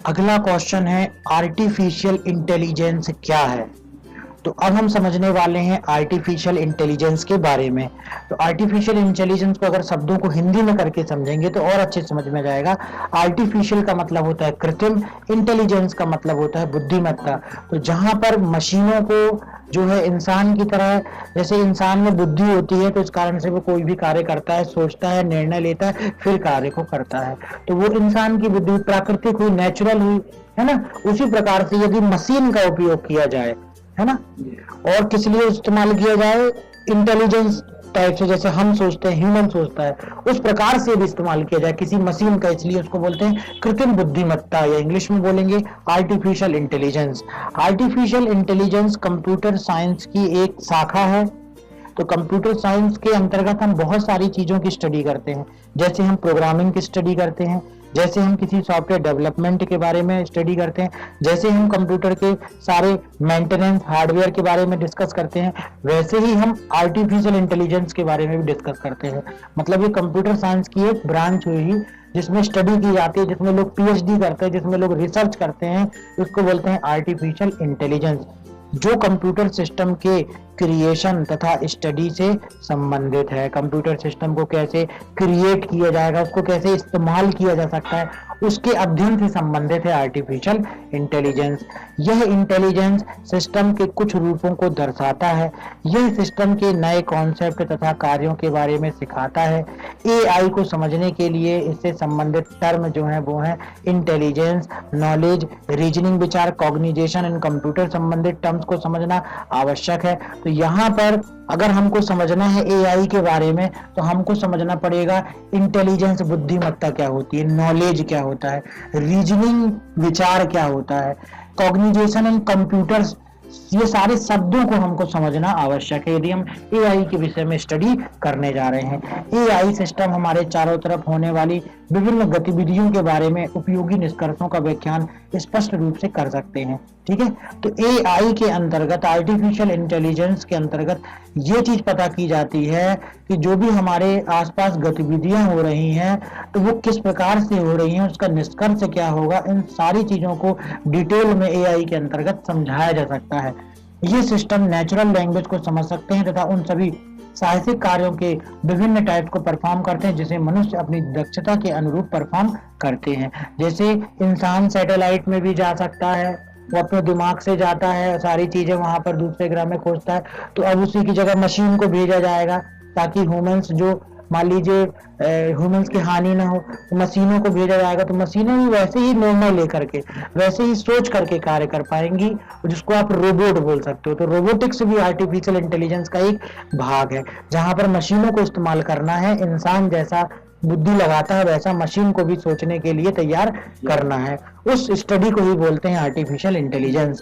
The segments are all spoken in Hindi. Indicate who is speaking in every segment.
Speaker 1: अगला क्वेश्चन है आर्टिफिशियल इंटेलिजेंस क्या है। तो अब हम समझने वाले हैं आर्टिफिशियल इंटेलिजेंस के बारे में। तो आर्टिफिशियल इंटेलिजेंस को अगर शब्दों को हिंदी में करके समझेंगे तो और अच्छे समझ में जाएगा। आर्टिफिशियल का मतलब होता है कृत्रिम, इंटेलिजेंस का मतलब होता है बुद्धिमत्ता। तो जहां पर मशीनों को जो है इंसान की तरह, जैसे इंसान में बुद्धि होती है तो इस कारण से वो कोई भी कार्य करता है, सोचता है, निर्णय लेता है, फिर कार्य को करता है। तो वो इंसान की बुद्धि प्राकृतिक हुई, नेचुरल हुई, है ना। उसी प्रकार से यदि मशीन का उपयोग किया जाए, है ना, और किस लिए इस्तेमाल किया जाए, इंटेलिजेंस टाइप से, जैसे हम सोचते हैं, ह्यूमन सोचता है, उस प्रकार से भी इस्तेमाल किया जाए किसी मशीन का, इसलिए उसको बोलते हैं कृत्रिम बुद्धिमत्ता, या इंग्लिश में बोलेंगे artificial intelligence. Artificial intelligence computer science की एक शाखा है। तो कंप्यूटर साइंस के अंतर्गत हम बहुत सारी चीजों की स्टडी करते हैं। जैसे हम प्रोग्रामिंग की स्टडी करते हैं, जैसे हम किसी सॉफ्टवेयर डेवलपमेंट के बारे में स्टडी करते हैं, जैसे हम कंप्यूटर के सारे मेंटेनेंस हार्डवेयर के बारे में डिस्कस करते हैं, वैसे ही हम आर्टिफिशियल इंटेलिजेंस के बारे में भी डिस्कस करते हैं। मतलब ये कंप्यूटर साइंस की एक ब्रांच हुई जिसमें स्टडी की जाती है, जिसमें लोग पीएचडी करते हैं, जिसमें लोग रिसर्च करते हैं, उसको बोलते हैं आर्टिफिशियल इंटेलिजेंस, जो कंप्यूटर सिस्टम के क्रिएशन तथा स्टडी से संबंधित है। कंप्यूटर सिस्टम को कैसे क्रिएट किया जाएगा, उसको कैसे इस्तेमाल किया जा सकता है, उसके अध्ययन से संबंधित है आर्टिफिशियल इंटेलिजेंस। यह इंटेलिजेंस सिस्टम के कुछ रूपों को दर्शाता है। यह सिस्टम के नए कॉन्सेप्ट तथा कार्यों के बारे में सिखाता है। एआई को समझने के लिए इससे संबंधित टर्म जो है वो है इंटेलिजेंस, नॉलेज, रीजनिंग, विचार, कॉग्निजेशन इन कंप्यूटर संबंधित टर्म्स को समझना आवश्यक है। तो यहाँ पर अगर हमको समझना है एआई के बारे में तो हमको समझना पड़ेगा इंटेलिजेंस, बुद्धिमत्ता क्या होती है, नॉलेज क्या होता है, रीजनिंग, विचार क्या होता है, कॉग्निजेशन इन कंप्यूटर्स, ये सारे शब्दों को हमको समझना आवश्यक है यदि हम एआई के विषय में स्टडी करने जा रहे हैं। एआई सिस्टम हमारे चारों तरफ होने वाली विभिन्न गतिविधियों के बारे में उपयोगी निष्कर्षों का व्याख्यान स्पष्ट रूप से कर सकते हैं। ठीक है, तो एआई के अंतर्गत, आर्टिफिशियल इंटेलिजेंस के अंतर्गत ये चीज पता की जाती है कि जो भी हमारे आसपास गतिविधियां हो रही हैं तो वो किस प्रकार से हो रही हैं, उसका निष्कर्ष क्या होगा, इन सारी चीजों को डिटेल में एआई के अंतर्गत समझाया जा सकता है। ये सिस्टम नेचुरल लैंग्वेज को समझ सकते हैं तथा उन सभी साहसिक कार्यों के विभिन्न टाइप को परफॉर्म करते हैं जिसे मनुष्य अपनी दक्षता के अनुरूप परफॉर्म करते हैं। जैसे इंसान सैटेलाइट में भी जा सकता है, वो अपने दिमाग से जाता है, सारी चीजें वहां पर दूसरे ग्रह में खोजता है, तो अब उसी की जगह मशीन को भेजा जाएगा ताकि ह्यूमंस, जो मान लीजिए ह्यूमंस की हानि ना हो, तो मशीनों को भेजा जाएगा। तो मशीनें भी वैसे ही निर्णय लेकर के, वैसे ही सोच करके कार्य कर पाएंगी, जिसको आप रोबोट बोल सकते हो। तो रोबोटिक्स भी आर्टिफिशियल इंटेलिजेंस का एक भाग है, जहां पर मशीनों को इस्तेमाल करना है, इंसान जैसा बुद्धि लगाता है वैसा मशीन को भी सोचने के लिए तैयार करना है। उस स्टडी को ही बोलते हैं आर्टिफिशियल इंटेलिजेंस।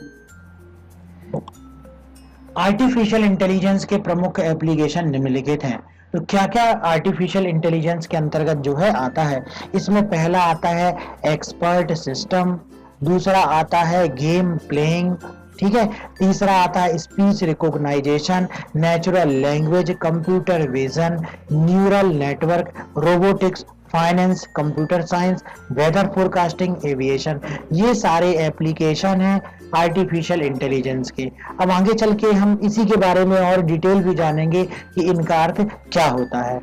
Speaker 1: आर्टिफिशियल इंटेलिजेंस के प्रमुख एप्लीकेशन निम्नलिखित हैं। तो क्या क्या आर्टिफिशियल इंटेलिजेंस के अंतर्गत जो है आता है, इसमें पहला आता है एक्सपर्ट सिस्टम, दूसरा आता है गेम प्लेइंग, ठीक है, तीसरा आता है speech recognisation, natural language, computer vision, neural network, robotics, finance, computer science, weather forecasting, aviation. ये सारे एप्लीकेशन हैं आर्टिफिशियल इंटेलिजेंस के। अब आगे चल के हम इसी के बारे में और डिटेल भी जानेंगे कि इनका अर्थ क्या होता है।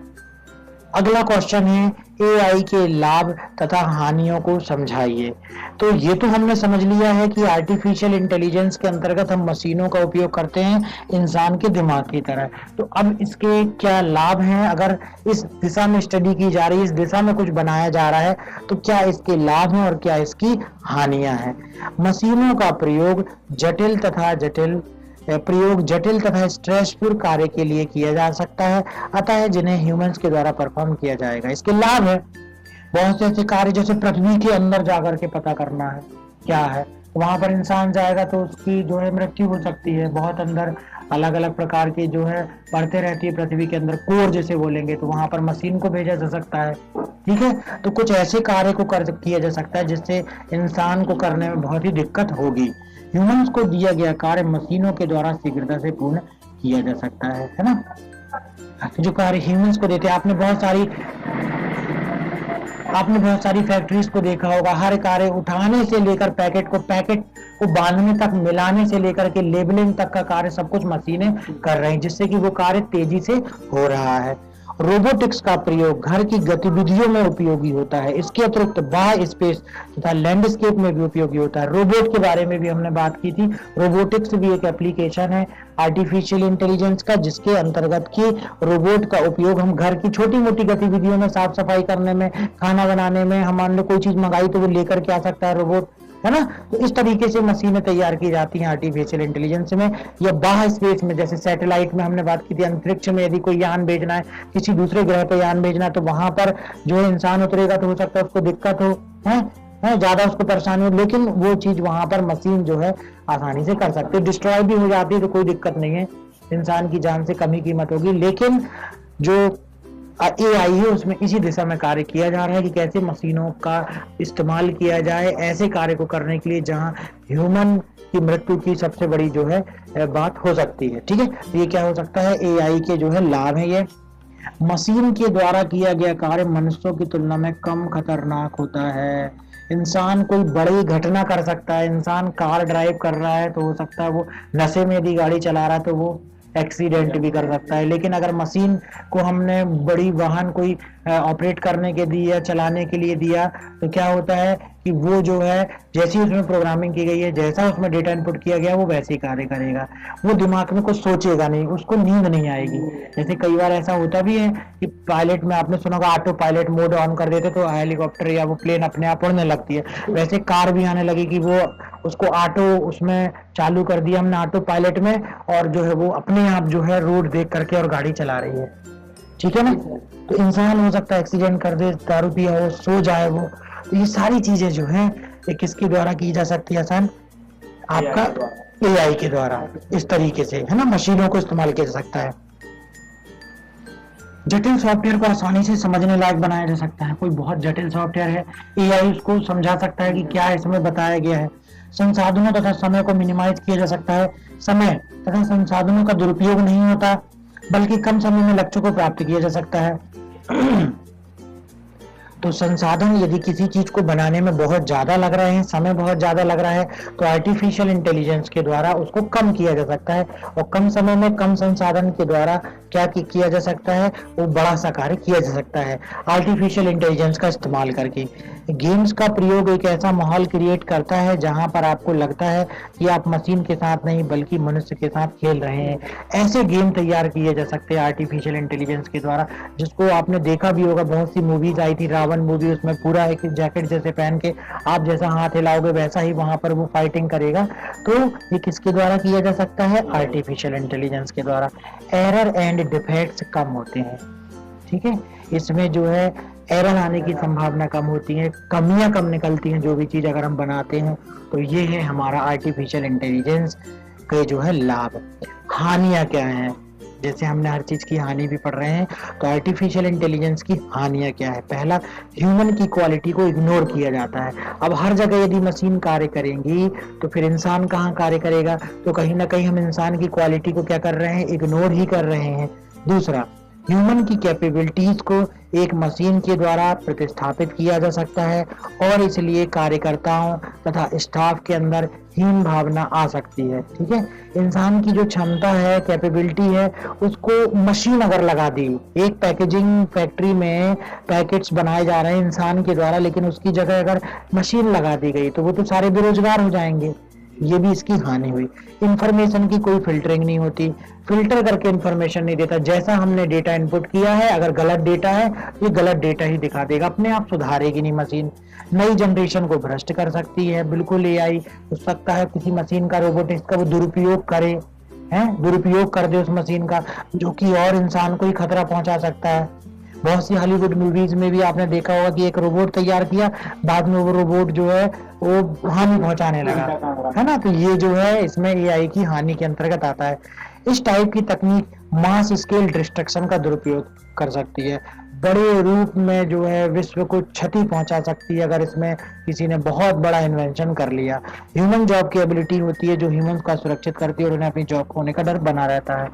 Speaker 1: अगला क्वेश्चन है एआई के लाभ तथा हानियों को समझाइए। तो ये तो हमने समझ लिया है कि आर्टिफिशियल इंटेलिजेंस के अंतर्गत हम मशीनों का उपयोग करते हैं इंसान के दिमाग की तरह। तो अब इसके क्या लाभ हैं, अगर इस दिशा में स्टडी की जा रही है, इस दिशा में कुछ बनाया जा रहा है, तो क्या इसके लाभ हैं और क्या इसकी हानियां हैं। मशीनों का प्रयोग जटिल तथा स्ट्रेसफुल कार्य के लिए किया जा सकता है, अतः जिन्हें ह्यूमंस के द्वारा परफॉर्म किया जाएगा। इसके लाभ है बहुत से ऐसे कार्य, जैसे पृथ्वी के अंदर जाकर के पता करना है क्या है, वहां पर इंसान जाएगा तो उसकी जो है मृत्यु हो सकती है। बहुत अंदर अलग अलग प्रकार की जो है बढ़ते रहती है पृथ्वी के अंदर, कोर जैसे बोलेंगे, तो वहां पर मशीन को भेजा जा सकता है। ठीक है, तो कुछ ऐसे कार्य को किया जा सकता है जिससे इंसान को करने में बहुत ही दिक्कत होगी। ह्यूमंस को दिया गया कार्य मशीनों के द्वारा शीघ्रता से पूर्ण किया जा सकता है ना। जो कार्य ह्यूमंस को देते हैं, आपने बहुत सारी आपने बहुत सारी फैक्ट्रीज को देखा होगा, हर कार्य उठाने से लेकर पैकेट को बांधने तक, मिलाने से लेकर के लेबलिंग तक का कार्य सब कुछ मशीनें कर रही हैं, जिससे कि वो कार्य तेजी से हो रहा है। रोबोटिक्स का प्रयोग घर की गतिविधियों में उपयोगी होता है। इसके अतिरिक्त बाह्य स्पेस तथा लैंडस्केप में भी उपयोगी होता है। रोबोट के बारे में भी हमने बात की थी। रोबोटिक्स भी एक एप्लीकेशन है आर्टिफिशियल इंटेलिजेंस का, जिसके अंतर्गत की रोबोट का उपयोग हम घर की छोटी मोटी गतिविधियों में, साफ सफाई करने में, खाना बनाने में, हम मान लो कोई चीज मंगाई तो वो लेकर के आ सकता है रोबोट, है ना। तो इस तरीके से मशीनें तैयार की जाती हैं आर्टिफिशियल इंटेलिजेंस में। या बाह्य स्पेस में, जैसे सैटेलाइट में हमने बात की थी, अंतरिक्ष में यदि कोई यान भेजना है, किसी दूसरे ग्रह पर यान भेजना है, तो वहां पर जो है इंसान उतरेगा तो हो सकता है उसको दिक्कत हो, है ज्यादा उसको परेशानी हो, लेकिन वो चीज वहां पर मशीन जो है आसानी से कर सकती है। डिस्ट्रॉय भी हो जाती है तो कोई दिक्कत नहीं है, इंसान की जान से कम ही कीमत होगी। लेकिन जो एआई है उसमें इसी दिशा में कार्य किया जा रहा है कि कैसे मशीनों का इस्तेमाल किया जाए ऐसे कार्य को करने के लिए जहां ह्यूमन की मृत्यु की सबसे बड़ी जो है बात हो सकती है। ठीक है, ये क्या हो सकता है, एआई के जो है लाभ है। ये मशीन के द्वारा किया गया कार्य मनुष्यों की तुलना में कम खतरनाक होता है। इंसान कोई बड़ी घटना कर सकता है, इंसान कार ड्राइव कर रहा है तो हो सकता है वो नशे में यदि गाड़ी चला रहा है तो वो एक्सीडेंट भी कर सकता है। लेकिन अगर मशीन को हमने बड़ी वाहन कोई ऑपरेट करने के दिया, चलाने के लिए दिया, तो क्या होता है कि वो जो है जैसी उसमें प्रोग्रामिंग की गई है, जैसा उसमें डेटा इनपुट किया गया वो वैसे ही कार्य करेगा। वो दिमाग में कुछ सोचेगा नहीं, उसको नींद नहीं आएगी। जैसे कई बार ऐसा होता भी है कि पायलट में आपने सुना होगा ऑटो पायलट मोड ऑन कर देते तो हेलीकॉप्टर या वो प्लेन अपने आप उड़ने लगती है। वैसे कार भी आने लगी कि वो उसको ऑटो उसमें चालू कर दिया हमने ऑटो पायलट में, और जो है वो अपने आप जो है रोड देख करके और गाड़ी चला रही है। ठीक है ना। तो इंसान हो सकता है एक्सीडेंट कर दे, दारू पिया हो, सो जाए वो। तो ये सारी चीजें जो है ये किसके द्वारा की जा सकती है आसान, आपका एआई के द्वारा। इस तरीके से है ना मशीनों को इस्तेमाल किया जा सकता है। जटिल सॉफ्टवेयर को आसानी से समझने लायक बनाया जा सकता है। कोई बहुत जटिल सॉफ्टवेयर है, एआई उसको समझा सकता है कि क्या इसमें बताया गया है। संसाधनों तथा समय को मिनिमाइज किया जा सकता है। समय तथा संसाधनों का दुरुपयोग नहीं होता, बल्कि कम समय में लक्ष्यों को प्राप्त किया जा सकता है। तो संसाधन यदि किसी चीज को बनाने में बहुत ज्यादा लग रहे हैं, समय बहुत ज्यादा लग रहा है, तो आर्टिफिशियल इंटेलिजेंस के द्वारा उसको कम किया जा सकता है, और कम समय में कम संसाधन के द्वारा क्या किया जा सकता है, वो बड़ा सा कार्य किया जा सकता है आर्टिफिशियल इंटेलिजेंस का इस्तेमाल करके। गेम्स का प्रयोग एक ऐसा माहौल क्रिएट करता है जहां पर आपको लगता है कि आप मशीन के साथ नहीं बल्कि मनुष्य के साथ खेल रहे हैं। ऐसे गेम तैयार किए जा सकते हैं आर्टिफिशियल इंटेलिजेंस के द्वारा, जिसको आपने देखा भी होगा, बहुत सी मूवीज आई थी, रावण मूवी, उसमें पूरा एक जैकेट जैसे पहन के आप जैसा हाथ हिलाओगे वैसा ही वहां पर वो फाइटिंग करेगा। तो ये किसके द्वारा किया जा सकता है, आर्टिफिशियल इंटेलिजेंस के द्वारा। एरर एंड डिफेक्ट्स कम होते हैं। ठीक है, इसमें जो है एरर आने की संभावना कम होती है, कमियां कम निकलती हैं जो भी चीज अगर हम बनाते हैं। तो ये है हमारा आर्टिफिशियल इंटेलिजेंस के जो है लाभ। हानियां क्या हैं, जैसे हमने हर चीज की हानि भी पढ़ रहे हैं, तो आर्टिफिशियल इंटेलिजेंस की हानियां क्या है। पहला, ह्यूमन की क्वालिटी को इग्नोर किया जाता है। अब हर जगह यदि मशीन कार्य करेंगी तो फिर इंसान कहाँ कार्य करेगा, तो कहीं ना कहीं हम इंसान की क्वालिटी को क्या कर रहे हैं, इग्नोर ही कर रहे हैं। दूसरा, ह्यूमन की कैपेबिलिटीज को एक मशीन के द्वारा प्रतिस्थापित किया जा सकता है, और इसलिए कार्यकर्ताओं तथा स्टाफ के अंदर हीन भावना आ सकती है। ठीक है, इंसान की जो क्षमता है, कैपेबिलिटी है, उसको मशीन अगर लगा दी, एक पैकेजिंग फैक्ट्री में पैकेट्स बनाए जा रहे हैं इंसान के द्वारा, लेकिन उसकी जगह अगर मशीन लगा दी गई तो वो तो सारे बेरोजगार हो जाएंगे। ये भी इसकी हानि हुई। इंफॉर्मेशन की कोई फिल्टरिंग नहीं होती, फिल्टर करके इंफॉर्मेशन नहीं देता। जैसा हमने डेटा इनपुट किया है, अगर गलत डेटा है ये गलत डेटा ही दिखा देगा, अपने आप सुधारेगी नहीं मशीन। नई जनरेशन को भ्रष्ट कर सकती है बिल्कुल एआई। हो सकता है किसी मशीन का, रोबोटिक्स का वो दुरुपयोग करे, दुरुपयोग कर दे उस मशीन का, जो कि और इंसान को ही खतरा पहुंचा सकता है। बहुत सी हॉलीवुड मूवीज में भी आपने देखा होगा कि एक रोबोट तैयार किया, बाद में वो रोबोट जो है वो हानि पहुंचाने लगा, है ना। तो ये जो है इसमें एआई की हानि के अंतर्गत आता है। इस टाइप की तकनीक मास स्केल डिस्ट्रक्शन का दुरुपयोग कर सकती है, बड़े रूप में जो है विश्व को क्षति पहुंचा सकती है अगर इसमें किसी ने बहुत बड़ा इन्वेंशन कर लिया। ह्यूमन जॉब की एबिलिटी होती है जो ह्यूमंस का सुरक्षित करती है और उन्हें अपनी जॉब खोने का डर बना रहता है।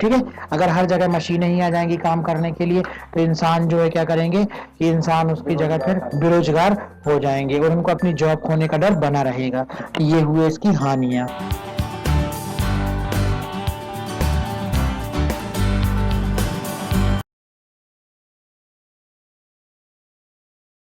Speaker 1: ठीक है। अगर हर जगह मशीनें ही आ जाएंगी काम करने के लिए तो इंसान जो है क्या करेंगे कि इंसान उसकी जगह फिर बेरोजगार हो जाएंगे और उनको अपनी जॉब खोने का डर बना रहेगा। ये हुए इसकी हानियां।